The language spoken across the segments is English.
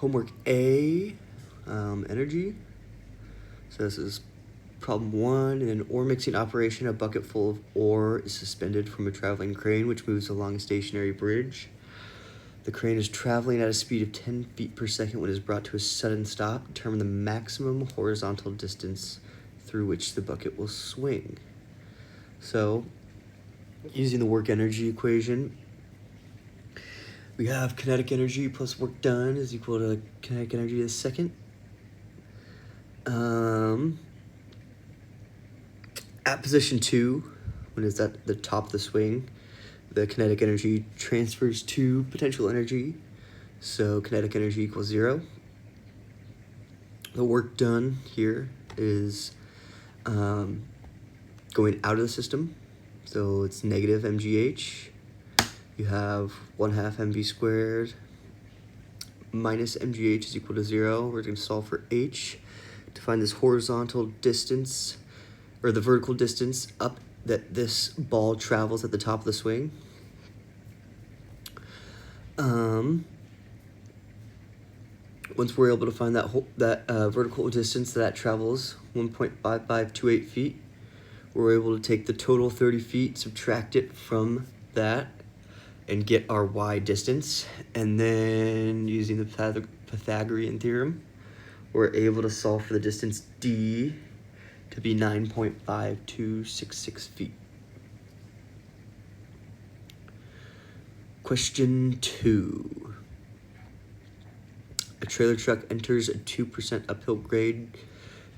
Homework A, energy. So this is problem 1. In an ore mixing operation, a bucket full of ore is suspended from a traveling crane which moves along a stationary bridge. The crane is traveling at a speed of 10 feet per second when it is brought to a sudden stop. Determine the maximum horizontal distance through which the bucket will swing. So, using the work energy equation, we have kinetic energy plus work done is equal to kinetic energy to the second. At position 2, when it's at the top of the swing, the kinetic energy transfers to potential energy. So kinetic energy equals 0. The work done here is going out of the system. So it's negative mgh. You have 1/2 mv squared minus mgh is equal to 0. We're going to solve for h to find this horizontal distance, or the vertical distance up that this ball travels at the top of the swing. Once we're able to find that vertical distance that travels 1.5528 feet, we're able to take the total 30 feet, subtract it from that, and get our y distance. And then using the Pythagorean theorem, we're able to solve for the distance d to be 9.5266 feet. Question 2. A trailer truck enters a 2% uphill grade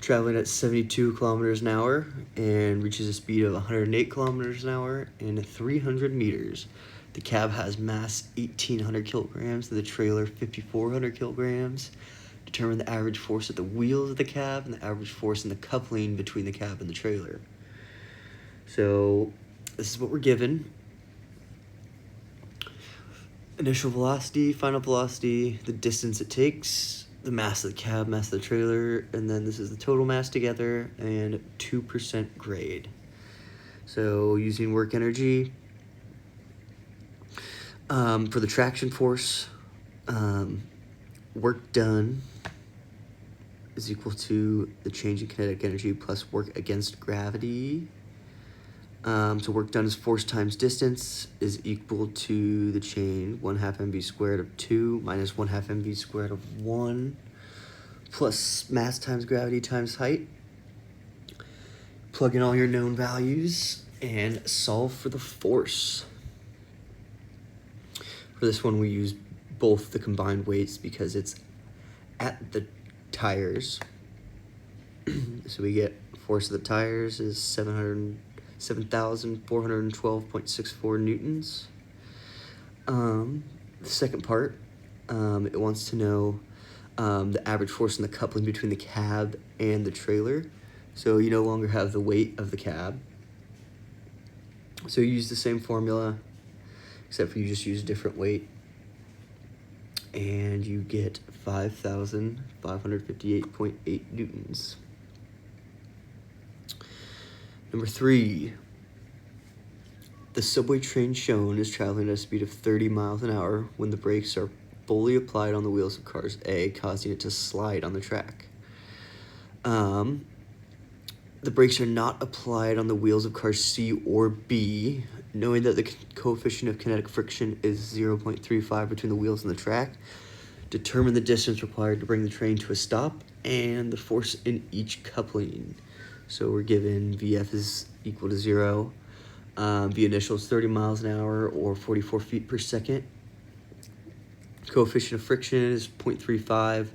traveling at 72 kilometers an hour and reaches a speed of 108 kilometers an hour in 300 meters. The cab has mass 1,800 kilograms and the trailer 5,400 kilograms. Determine the average force at the wheels of the cab and the average force in the coupling between the cab and the trailer. So this is what we're given. Initial velocity, final velocity, the distance it takes, the mass of the cab, mass of the trailer, and then this is the total mass together, and 2% grade. So using work energy, for the traction force, work done is equal to the change in kinetic energy plus work against gravity. So work done is force times distance is equal to the chain 1/2 mv squared of 2 minus 1/2 mv squared of 1 plus mass times gravity times height. Plug in all your known values and solve for the force. For this one, we use both the combined weights because it's at the tires. So we get force of the tires is 7,412.64 newtons. The second part, it wants to know the average force in the coupling between the cab and the trailer. So you no longer have the weight of the cab. So you use the same formula, except for you just use a different weight. And you get 5,558.8 newtons. Number 3, the subway train shown is traveling at a speed of 30 miles an hour when the brakes are fully applied on the wheels of cars A, causing it to slide on the track. The brakes are not applied on the wheels of cars C or B. Knowing that the coefficient of kinetic friction is 0.35 between the wheels and the track, determine the distance required to bring the train to a stop and the force in each coupling. So we're given VF is equal to 0. V initial is 30 miles an hour or 44 feet per second. Coefficient of friction is 0.35,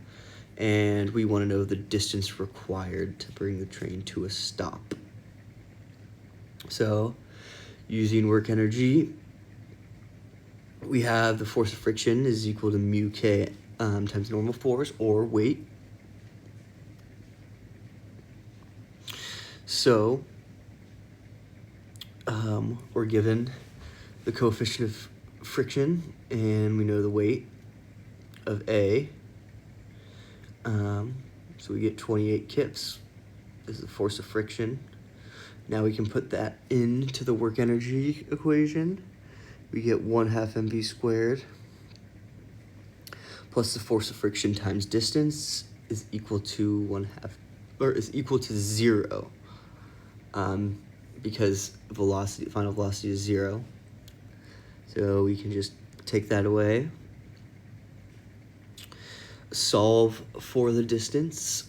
and we want to know the distance required to bring the train to a stop. So, using work energy, we have the force of friction is equal to mu k times normal force or weight. So, we're given the coefficient of friction, and we know the weight of A. So we get 28 kips. This is the force of friction. Now we can put that into the work energy equation. We get 1/2 mv squared plus the force of friction times distance is equal to 1/2, or is equal to 0, because final velocity is 0. So we can just take that away. Solve for the distance,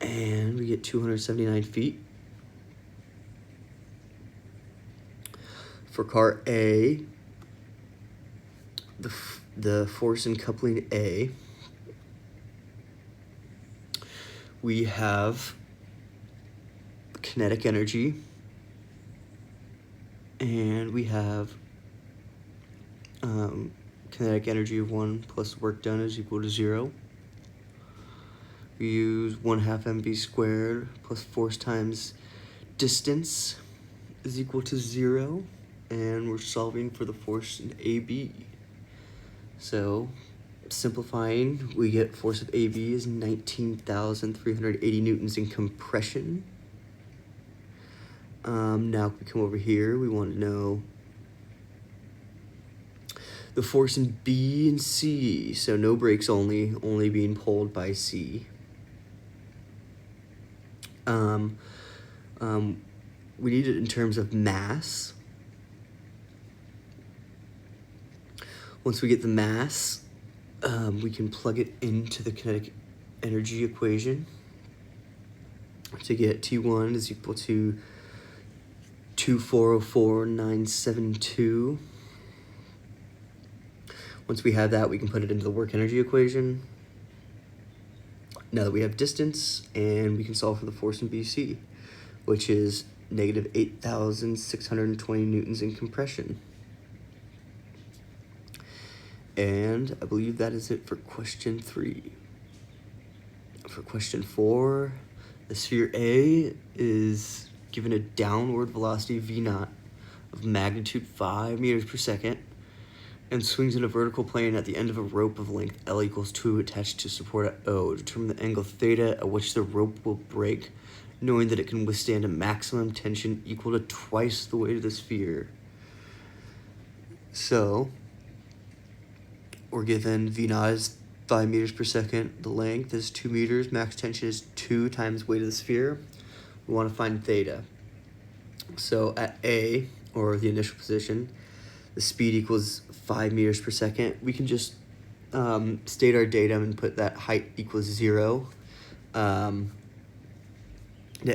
and we get 279 feet. For car A, the force in coupling A, we have kinetic energy, and we have kinetic energy of 1 plus work done is equal to 0. We use 1/2 mv squared plus force times distance is equal to 0, and we're solving for the force in AB. So simplifying, we get force of AB is 19,380 newtons in compression. Now if we come over here, we want to know the force in B and C. So no brakes, only being pulled by C. We need it in terms of mass. Once we get the mass, we can plug it into the kinetic energy equation to get T1 is equal to 2404972. Once we have that, we can put it into the work energy equation. Now that we have distance, and we can solve for the force in BC, which is negative 8,620 newtons in compression. And I believe that is it for question 3. For question 4, the sphere A is given a downward velocity v0 of magnitude 5 meters per second and swings in a vertical plane at the end of a rope of length L equals 2 attached to support at O. Determine the angle theta at which the rope will break, knowing that it can withstand a maximum tension equal to twice the weight of the sphere. So we're given v0 is 5 meters per second, the length is 2 meters, max tension is 2 times weight of the sphere. We want to find theta. So at A, or the initial position, the speed equals 5 meters per second. We can just state our datum and put that height equals 0. At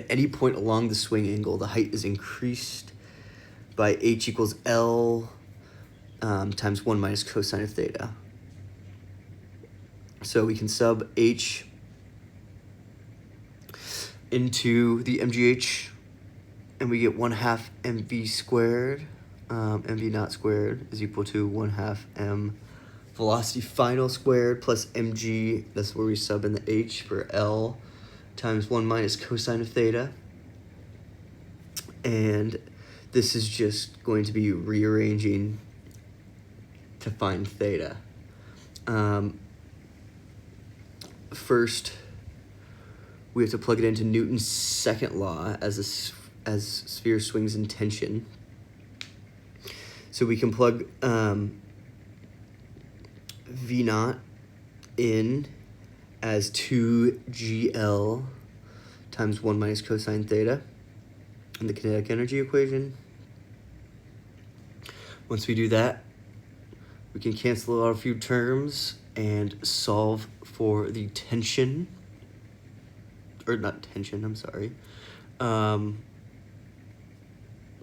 any point along the swing angle, the height is increased by h equals L times 1 minus cosine of theta. So we can sub h into the MGH, and we get 1/2 mv squared. Mv naught squared is equal to 1/2 m velocity final squared plus mg, that's where we sub in the h for L, times 1 minus cosine of theta. And this is just going to be rearranging to find theta. First, we have to plug it into Newton's second law as sphere swings in tension. So we can plug v0 in as 2gl times 1 minus cosine theta in the kinetic energy equation. Once we do that, we can cancel out a few terms and solve for the tension, or not tension, I'm sorry.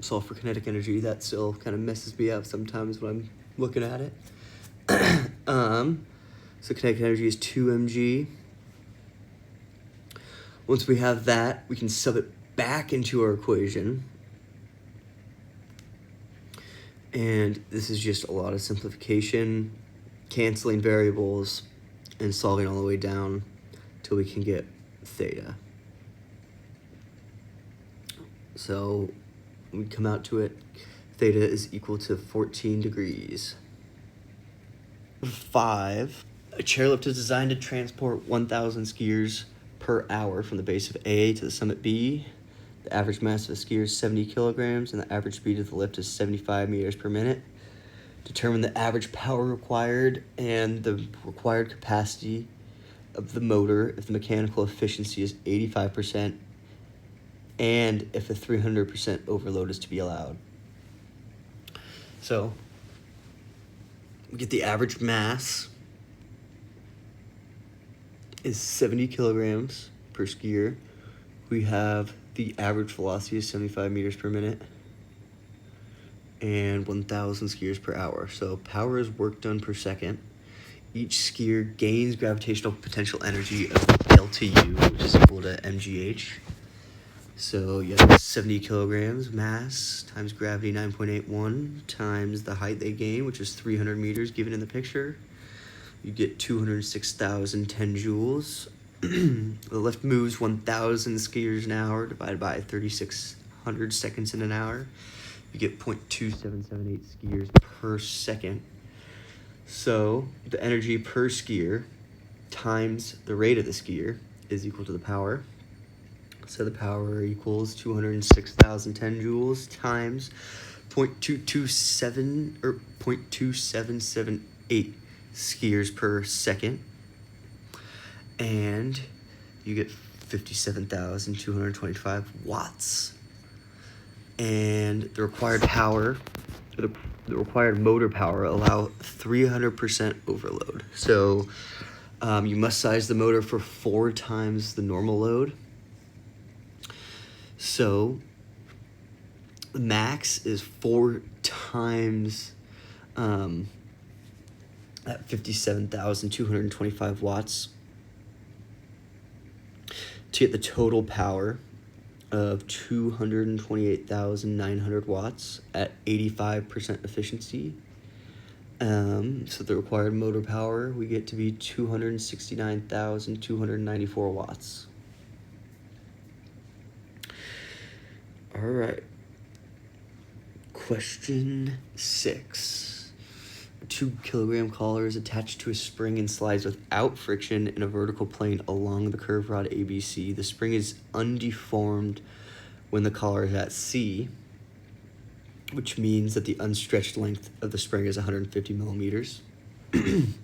Solve for kinetic energy. That still kind of messes me up sometimes when I'm looking at it. So kinetic energy is 2 mg. Once we have that, we can sub it back into our equation. And this is just a lot of simplification, canceling variables, and solving all the way down till we can get theta. So we come out to it, theta is equal to 14 degrees. 5, a chairlift is designed to transport 1,000 skiers per hour from the base of A to the summit B. The average mass of a skier is 70 kilograms, and the average speed of the lift is 75 meters per minute. Determine the average power required and the required capacity of the motor if the mechanical efficiency is 85% and if a 300% overload is to be allowed. So we get the average mass is 70 kilograms per skier. We have the average velocity is 75 meters per minute and 1,000 skiers per hour. So power is work done per second. Each skier gains gravitational potential energy of delta U, which is equal to mgh. So you have 70 kilograms mass times gravity 9.81 times the height they gain, which is 300 meters given in the picture. You get 206,010 joules. The lift moves 1,000 skiers an hour divided by 3,600 seconds in an hour. You get 0.2778 skiers per second. So the energy per skier times the rate of the skier is equal to the power. So the power equals 206,010 joules times 0.227 or 0.2778 skiers per second, and you get 57,225 watts. And the required power, the required motor power, allow 300% overload. So you must size the motor for 4 times the normal load. So the max is 4 times at 57,225 watts to get the total power of 228,900 watts at 85% efficiency. So the required motor power we get to be 269,294 watts. All right. Question 6. A 2-kilogram collar is attached to a spring and slides without friction in a vertical plane along the curved rod ABC. The spring is undeformed when the collar is at C, which means that the unstretched length of the spring is 150 millimeters. And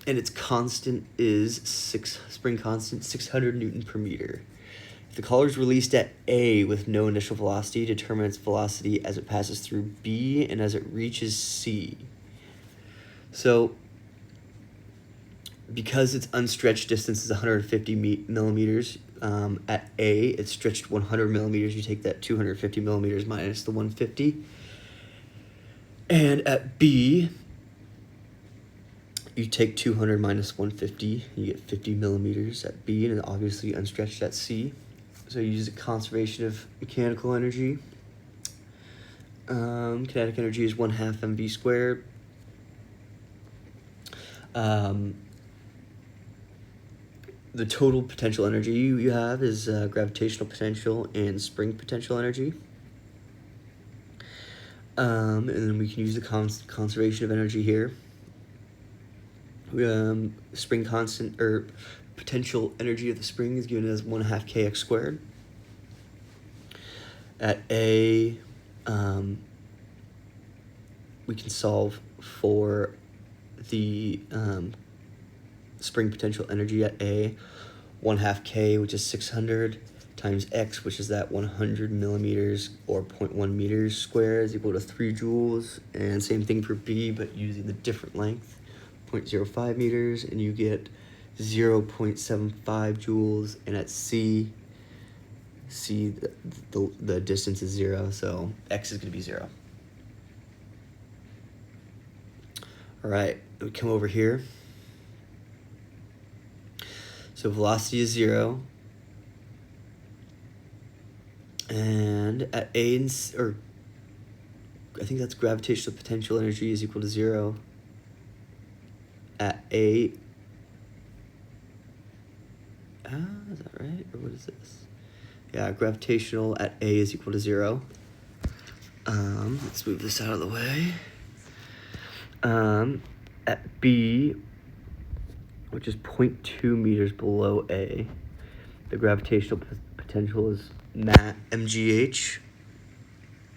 its constant is spring constant 600 Newton per meter. If the collar is released at A with no initial velocity, determine its velocity as it passes through B and as it reaches C. So, because its unstretched distance is 150 millimeters, at A, it's stretched 100 millimeters. You take that 250 millimeters minus the 150. And at B, you take 200 minus 150. You get 50 millimeters at B, and obviously unstretched at C. So you use a conservation of mechanical energy. Kinetic energy is 1/2 mv squared. The total potential energy you have is gravitational potential and spring potential energy. And then we can use the conservation of energy here. Spring constant, or potential energy of the spring, is given as 1/2 kx squared. At A, we can solve for the spring potential energy at A. 1/2 k, which is 600, times x, which is that 100 millimeters or 0.1 meters squared, is equal to 3 joules. And same thing for B, but using the different length, 0.05 meters, and you get 0.75 joules. And at C, the distance is 0, so x is going to be 0. All right, we come over here. So velocity is 0. And at A, or I think that's gravitational potential energy is equal to 0. At A, is that right? Or what is this? Yeah, gravitational at A is equal to 0. Let's move this out of the way. At B, which is 0.2 meters below A, the gravitational potential is mgh.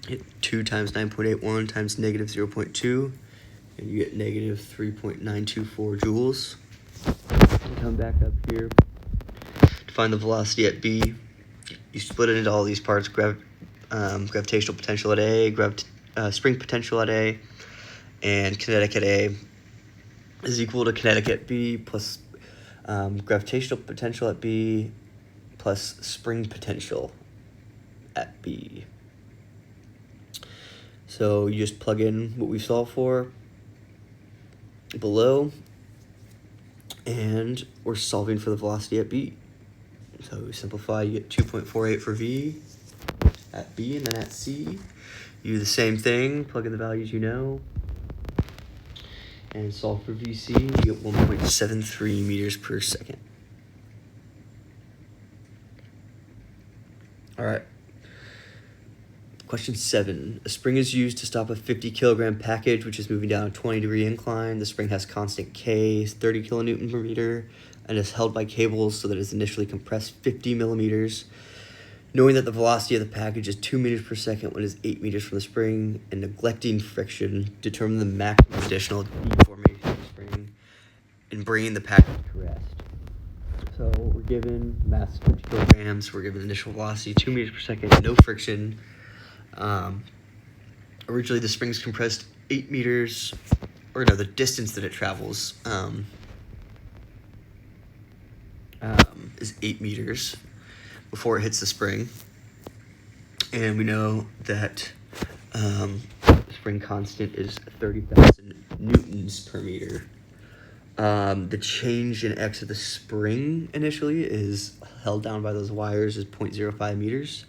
Hit 2 times 9.81 times negative 0.2, and you get negative 3.924 joules. Come back up here. To find the velocity at B, you split it into all these parts: gravitational potential at A, spring potential at A, and kinetic at A is equal to kinetic at B plus gravitational potential at B plus spring potential at B. So you just plug in what we solved for below, and we're solving for the velocity at B. So we simplify, you get 2.48 for V at B, and then at C, you do the same thing, plug in the values you know, and solve for VC, you get 1.73 meters per second. All right. Question 7. A spring is used to stop a 50 kilogram package which is moving down a 20-degree incline. The spring has constant K, 30 kilonewton per meter, and is held by cables so that it is initially compressed 50 millimeters. Knowing that the velocity of the package is 2 meters per second when it is 8 meters from the spring, and neglecting friction, determine the maximum additional deformation of the spring and bringing the package to rest. So we're given mass 50 kilograms, we're given initial velocity 2 meters per second, no friction. Originally the spring's compressed 8 meters, or no, the distance that it travels is 8 meters before it hits the spring. And we know that spring constant is 30,000 newtons per meter. The change in x of the spring initially is held down by those wires is 0.05 meters.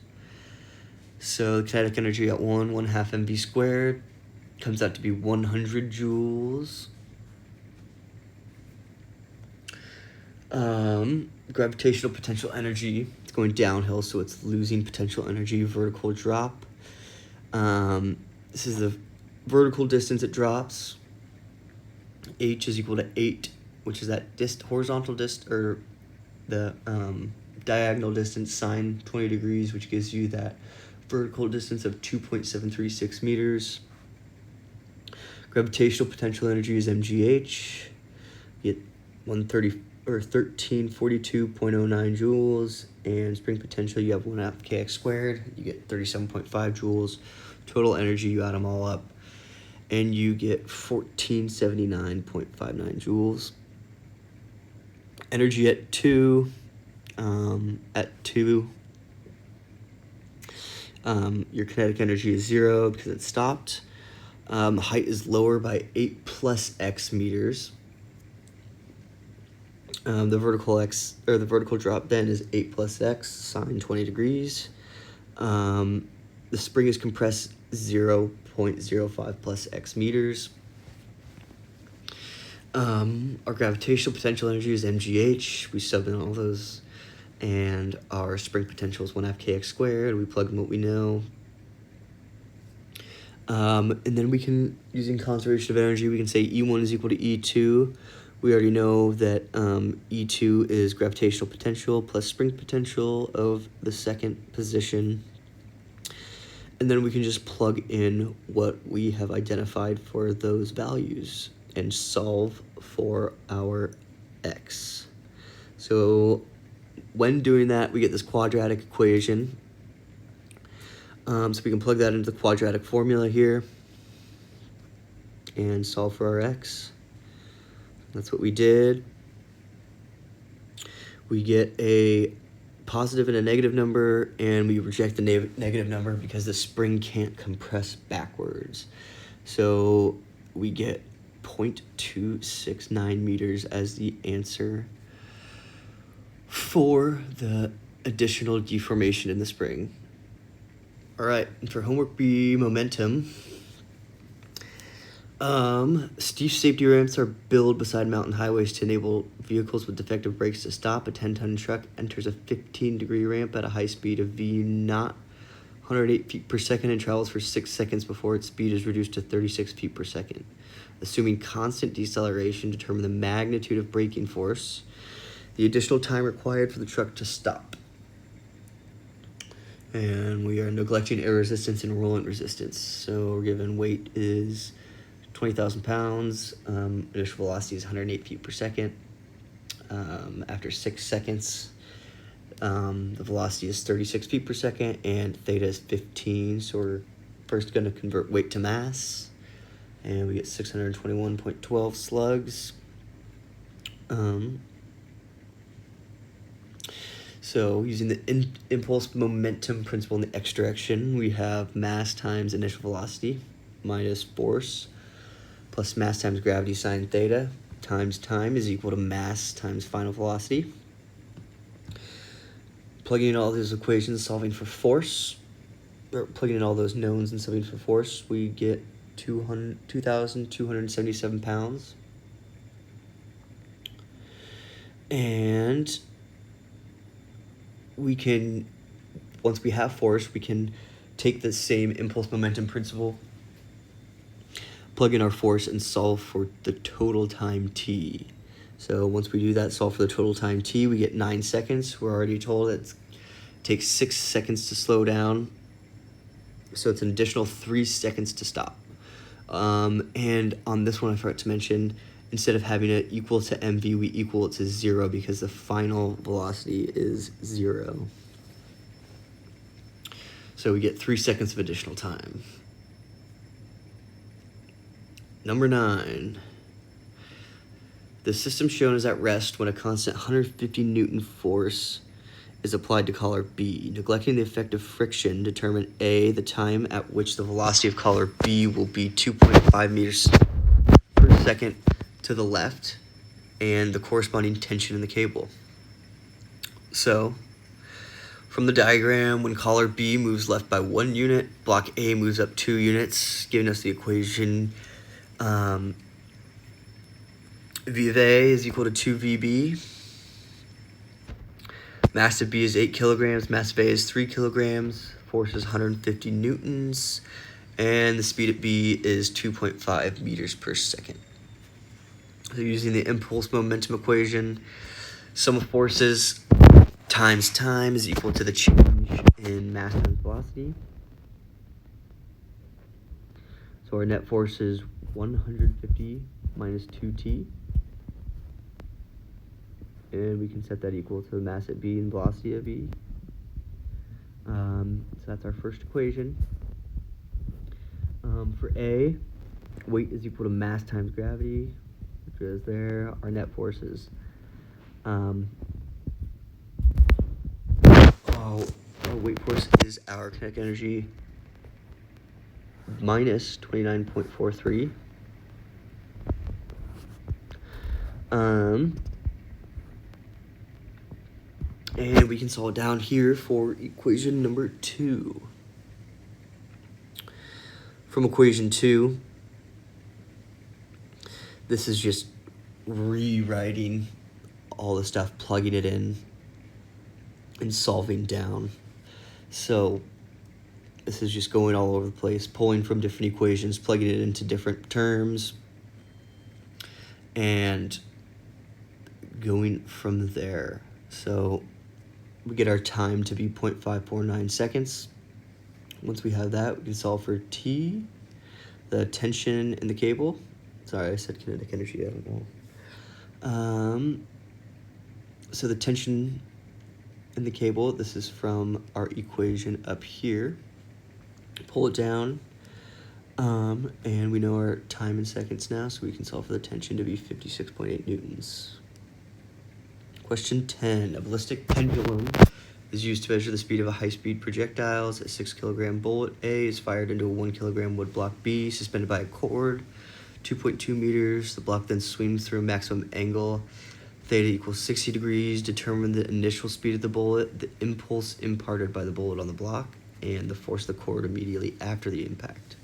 So the kinetic energy at 1/2 mv squared comes out to be 100 joules. Gravitational potential energy, it's going downhill, so it's losing potential energy, vertical drop. This is the vertical distance it drops. H is equal to 8, which is that horizontal distance, or the diagonal distance sine 20 degrees, which gives you that vertical distance of 2.736 meters. Gravitational potential energy is mgh. You get 1342.09 joules, and spring potential you have 1/2 kx squared. You get 37.5 joules. Total energy, you add them all up, and you get 1479.59 joules. Energy at 2, your kinetic energy is 0 because it stopped. Height is lower by 8 plus x meters. The vertical drop then is 8 plus x sine 20 degrees. The spring is compressed 0.05 plus x meters. Our gravitational potential energy is mgh. We sub in all those, and our spring potential is 1/2 kx squared. We plug in what we know. And then we can, using conservation of energy, we can say E1 is equal to E2. We already know that E2 is gravitational potential plus spring potential of the second position. And then we can just plug in what we have identified for those values and solve for our x. So when doing that, we get this quadratic equation. So we can plug that into the quadratic formula here and solve for our x. That's what we did. We get a positive and a negative number, and we reject the negative number because the spring can't compress backwards. So we get 0.269 meters as the answer for the additional deformation in the spring. All right, and for homework B, momentum. Steep safety ramps are built beside mountain highways to enable vehicles with defective brakes to stop. A 10-ton truck enters a 15-degree ramp at a high speed of V naught, 108 feet per second, and travels for 6 seconds before its speed is reduced to 36 feet per second. Assuming constant deceleration, determine the magnitude of braking force, the additional time required for the truck to stop. And we are neglecting air resistance and rollant resistance. So we're given weight is 20,000 pounds. Initial velocity is 108 feet per second. After 6 seconds, the velocity is 36 feet per second, and theta is 15. So we're first going to convert weight to mass, and we get 621.12 slugs. So using the impulse momentum principle in the x direction, we have mass times initial velocity minus force plus mass times gravity sine theta times time is equal to mass times final velocity. Plugging in all those equations, solving for force, or plugging in all those knowns and solving for force, we get 2,277 pounds. And we can, once we have force, we can take the same impulse momentum principle, plug in our force, and solve for the total time t. So once we do that, solve for the total time t, we get 9 seconds. We're already told it takes 6 seconds to slow down, so it's an additional 3 seconds to stop. And on this one, I forgot to mention, instead of having it equal to mv, we equal it to 0 because the final velocity is 0. So we get 3 seconds of additional time. Number 9. The system shown is at rest when a constant 150 Newton force is applied to collar B. Neglecting the effect of friction, determine A, the time at which the velocity of collar B will be 2.5 meters per second to the left, and the corresponding tension in the cable. So, from the diagram, when collar B moves left by 1 unit, block A moves up 2 units, giving us the equation V of A is equal to 2VB. Mass of B is 8 kilograms, mass of A is 3 kilograms, force is 150 newtons, and the speed at B is 2.5 meters per second. So using the impulse momentum equation, sum of forces times time is equal to the change in mass times velocity. So our net force is 150 minus 2t. And we can set that equal to the mass at B and velocity at B. So that's our first equation. For A, weight is equal to mass times gravity, which is there. Our net force is our weight force is our kinetic energy minus 29.43. And we can solve down here for equation number 2. From equation 2, this is just rewriting all the stuff, plugging it in, and solving down. So this is just going all over the place, pulling from different equations, plugging it into different terms, and going from there. So we get our time to be 0.549 seconds. Once we have that, we can solve for T, the tension in the cable. Sorry, I said kinetic energy, I don't know. So the tension in the cable, this is from our equation up here. Pull it down, and we know our time in seconds now, so we can solve for the tension to be 56.8 newtons. Question 10. A ballistic pendulum is used to measure the speed of a high-speed projectiles. A 6 kilogram bullet A is fired into a 1 kilogram wood block B, suspended by a cord, 2.2 meters. The block then swings through a maximum angle. Theta equals 60 degrees. Determine the initial speed of the bullet, the impulse imparted by the bullet on the block, and the force of the cord immediately after the impact.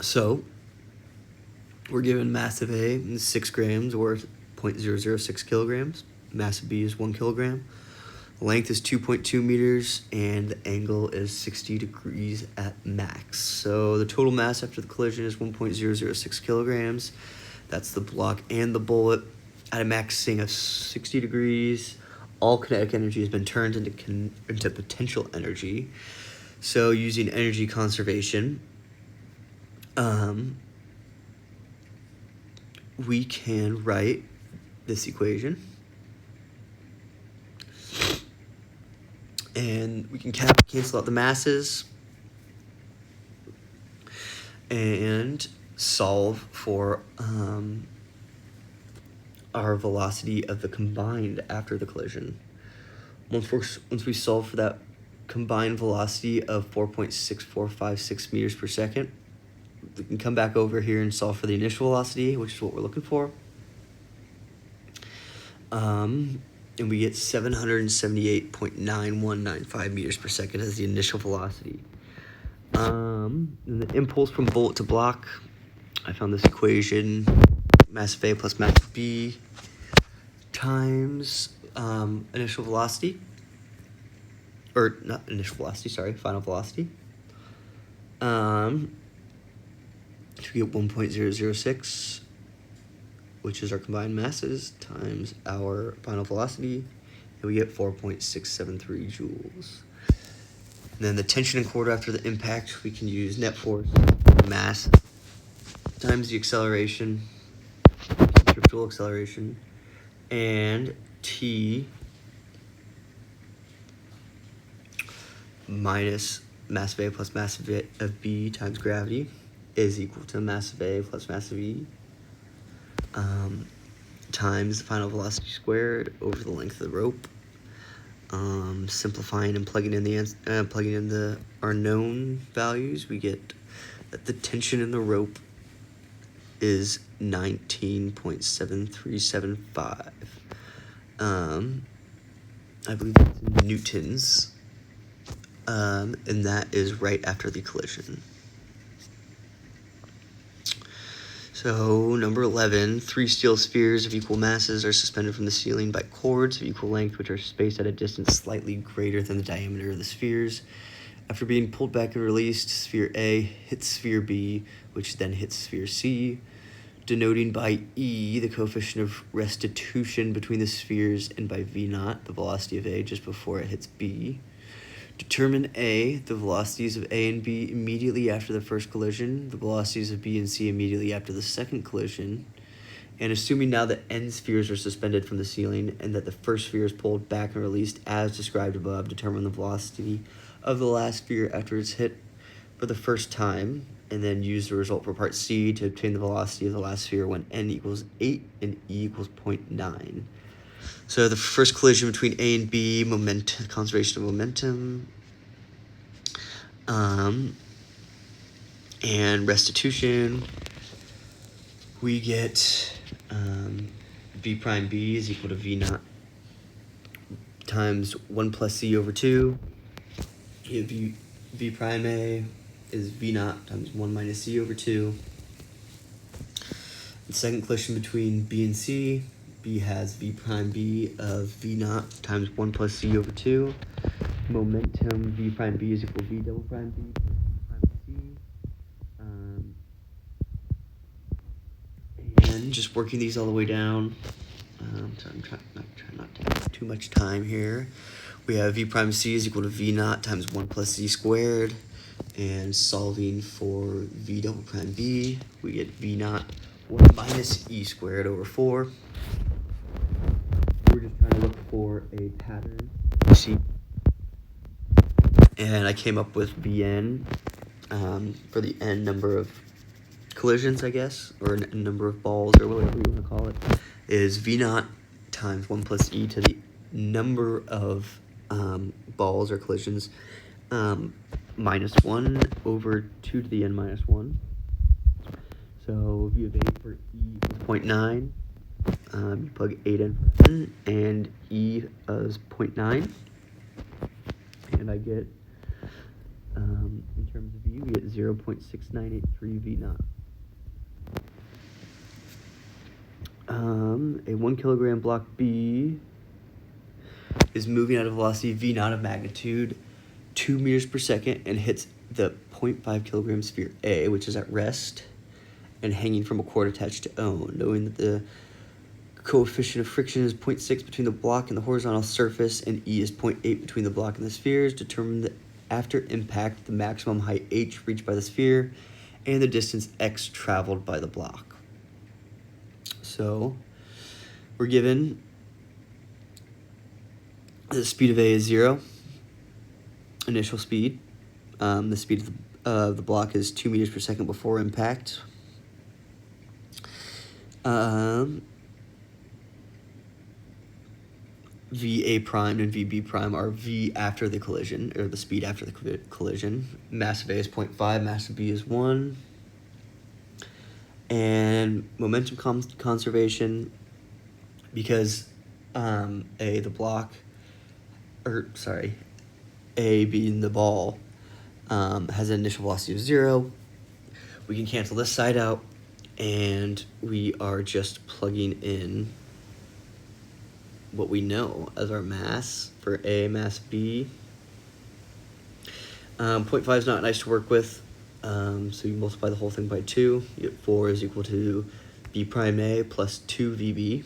So, we're given mass of A is 6 grams, or 0.006 kilograms. Mass of B is 1 kilogram. Length is 2.2 meters, and the angle is 60 degrees at max. So the total mass after the collision is 1.006 kilograms. That's the block and the bullet at a maxing of 60 degrees. all kinetic energy has been turned into potential energy. So using energy conservation, we can write this equation. And we can cancel out the masses and solve for our velocity of the combined after the collision. Once we solve for that combined velocity of 4.6456 meters per second, we can come back over here and solve for the initial velocity, which is what we're looking for. And we get 778.9195 meters per second as the initial velocity. And the impulse from bullet to block, I found this equation, mass of A plus mass of B times initial velocity, or not initial velocity, sorry, final velocity. So we get 1.006, which is our combined masses, times our final velocity, and we get 4.673 joules. And then the tension in quarter after the impact, we can use net force, mass, times the acceleration, centrifugal acceleration, and T minus mass of A plus mass of B times gravity is equal to mass of A plus mass of E times the final velocity squared over the length of the rope. Simplifying and plugging in our known values, we get that the tension in the rope is 19.7375. I believe that's in newtons, and that is right after the collision. So, number 11, 3 steel spheres of equal masses are suspended from the ceiling by cords of equal length, which are spaced at a distance slightly greater than the diameter of the spheres. After being pulled back and released, sphere A hits sphere B, which then hits sphere C, denoting by E the coefficient of restitution between the spheres, and by V0 the velocity of A just before it hits B. Determine A, the velocities of A and B immediately after the first collision, the velocities of B and C immediately after the second collision, and assuming now that N spheres are suspended from the ceiling and that the first sphere is pulled back and released as described above, determine the velocity of the last sphere after it's hit for the first time, and then use the result for part C to obtain the velocity of the last sphere when N equals 8 and E equals 0.9. So the first collision between A and B, conservation of momentum, and restitution, we get V prime B is equal to V naught times 1 plus C over 2. V prime A is V naught times 1 minus C over 2. The second collision between B and C, B has V prime B of V naught times 1 plus C over 2. Momentum V prime B is equal to V double prime B plus V prime C. And just working these all the way down. So I'm trying not to have too much time here. We have V prime C is equal to V naught times 1 plus C squared. And solving for V double prime B, we get V naught 1 minus E squared over 4. We're just trying to look for a pattern. See, and I came up with Vn for the n number of collisions, I guess, or n number of balls, or whatever you want to call it, is V naught times 1 plus E to the number of balls or collisions minus 1 over 2 to the n minus 1. So V of A for E equals 0.9. You plug 8 in for n, and E is 0.9. And I get, in terms of V, we get 0.6983 V naught. A 1 kilogram block B is moving at a velocity V naught of magnitude 2 meters per second and hits the 0.5 kilogram sphere A, which is at rest and hanging from a cord attached to O. Knowing that the coefficient of friction is 0.6 between the block and the horizontal surface, and E is 0.8 between the block and the spheres. Determine the after impact the maximum height h reached by the sphere and the distance x traveled by the block. So we're given the speed of A is 0, initial speed. The speed of the block is 2 meters per second before impact. VA prime and VB prime are V after the collision, or the speed after the collision. Mass of A is 0.5, mass of B is 1. And momentum conservation, because A being the ball, has an initial velocity of 0. We can cancel this side out, and we are just plugging in what we know as our mass for A, mass B. 0.5 is not nice to work with, so you multiply the whole thing by 2. You get 4 is equal to B prime A plus 2 VB.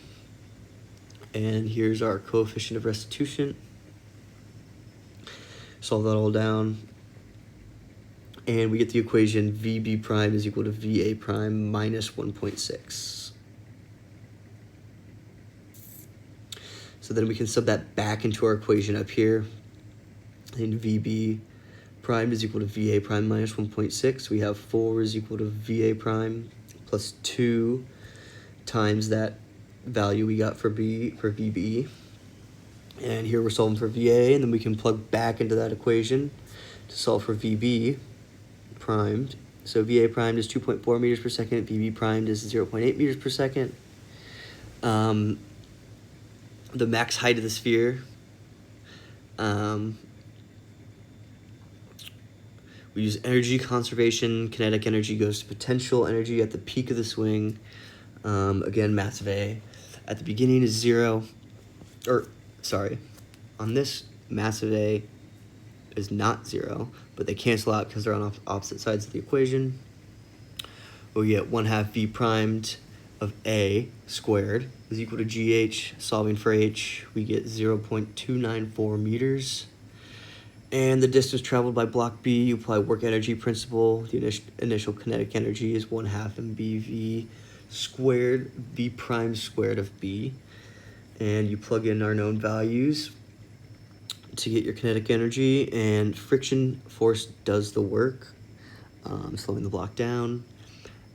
And here's our coefficient of restitution. Solve that all down. And we get the equation VB prime is equal to VA prime minus 1.6. So then we can sub that back into our equation up here. And VB prime is equal to VA prime minus 1.6. We have 4 is equal to VA prime plus 2 times that value we got for VB. And here we're solving for VA, and then we can plug back into that equation to solve for VB primed. So VA primed is 2.4 meters per second, VB primed is 0.8 meters per second. The max height of the sphere, we use energy conservation. Kinetic energy goes to potential energy at the peak of the swing. Again, mass of A at the beginning is 0. On this, mass of A is not 0, but they cancel out because they're on opposite sides of the equation. We get 1/2 V primed of A squared is equal to GH. Solving for H, we get 0.294 meters. And the distance traveled by block B, you apply work energy principle. The initial kinetic energy is 1/2 MBV squared, V prime squared of B. And you plug in our known values to get your kinetic energy, and friction force does the work, slowing the block down.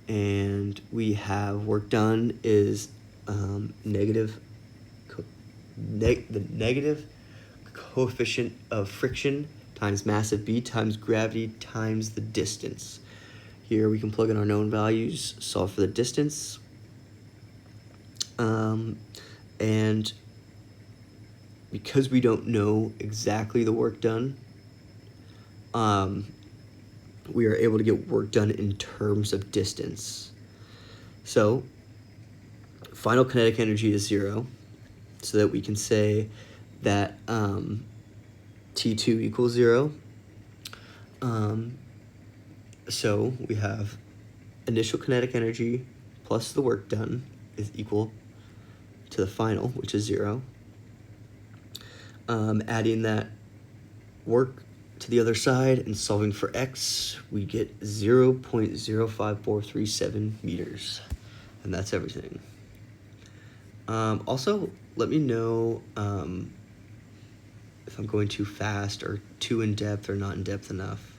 And we have work done is the negative coefficient of friction times mass of B times gravity times the distance. Here we can plug in our known values, solve for the distance, and because we don't know exactly the work done, we are able to get work done in terms of distance. So final kinetic energy is 0, so that we can say that T2 equals 0. So we have initial kinetic energy plus the work done is equal to the final, which is 0. Adding that work to the other side and solving for x, we get 0.05437 meters. And that's everything. Also, let me know if I'm going too fast or too in-depth or not in-depth enough.